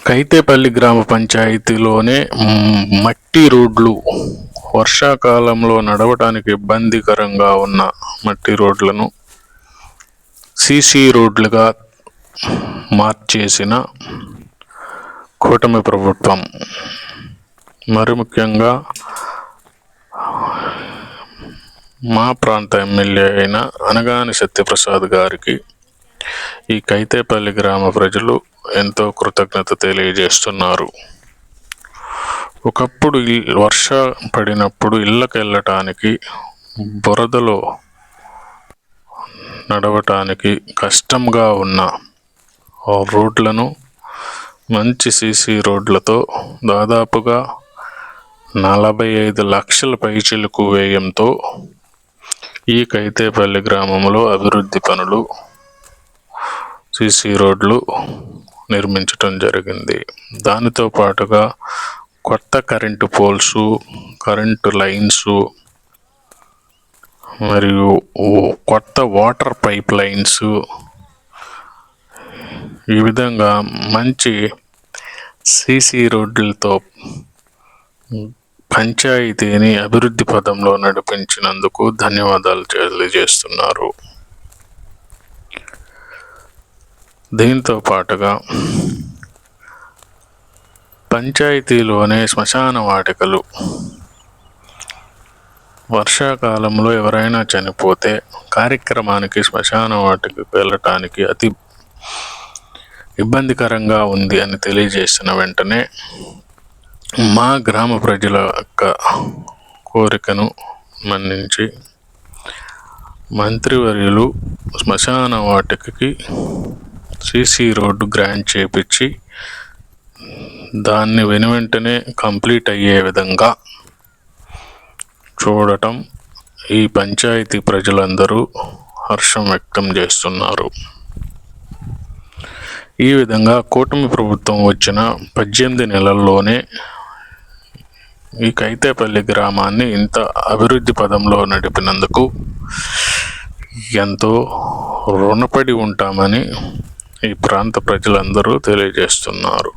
కైతేపల్లి గ్రామ పంచాయతీలోనే మట్టి రోడ్లు, వర్షాకాలంలో నడవటానికి ఇబ్బందికరంగా ఉన్న మట్టి రోడ్లను సీసీ రోడ్లుగా మార్చేసిన కూటమి ప్రభుత్వం. మరి ముఖ్యంగా మా ప్రాంత ఎమ్మెల్యే అయిన అనగాని సత్యప్రసాద్ గారికి ఈ కైతేపల్లి గ్రామ ప్రజలు ఎంతో కృతజ్ఞత తెలియజేస్తున్నారు. ఒకప్పుడు వర్షం పడినప్పుడు ఇళ్ళకి వెళ్ళటానికి, బురదలో నడవటానికి కష్టంగా ఉన్న రోడ్లను మంచి సీసీ రోడ్లతో దాదాపుగా 45 లక్షల పైచిలుకు వ్యయంతో ఈ కైతేపల్లి గ్రామంలో అభివృద్ధి పనులు, సీసీ రోడ్లు నిర్మించటం జరిగింది. దానితో పాటుగా కొత్త కరెంటు పోల్సు, కరెంటు లైన్సు మరియు కొత్త వాటర్ పైప్ లైన్స్, ఈ విధంగా మంచి సీసీ రోడ్లతో పంచాయతీని అభివృద్ధి పదంలో నడిపించినందుకు ధన్యవాదాలు తెలియజేస్తున్నారు. దీంతో పాటుగా పంచాయతీలోనే శ్మశాన వాటికలు, వర్షాకాలంలో ఎవరైనా చనిపోతే కార్యక్రమానికి శ్మశాన వాటికకు వెళ్ళటానికి అతి ఇబ్బందికరంగా ఉంది అని తెలియజేసిన వెంటనే మా గ్రామ ప్రజల యొక్క కోరికను మన్నించి మంత్రివర్యులు శ్మశాన వాటికకి సీసీ రోడ్డు గ్రాంట్ చేపించి దాన్ని వెనువెంటనే కంప్లీట్ అయ్యే విధంగా చూడటం ఈ పంచాయతీ ప్రజలందరూ హర్షం వ్యక్తం చేస్తున్నారు. ఈ విధంగా కూటమి ప్రభుత్వం వచ్చిన 18 నెలల్లోనే ఈ కైతేపల్లి గ్రామాన్ని ఇంత అభివృద్ధి పదంలో నడిపినందుకు ఎంతో రుణపడి ఉంటామని ఈ ప్రాంత ప్రజలందరూ తెలియజేస్తున్నారు.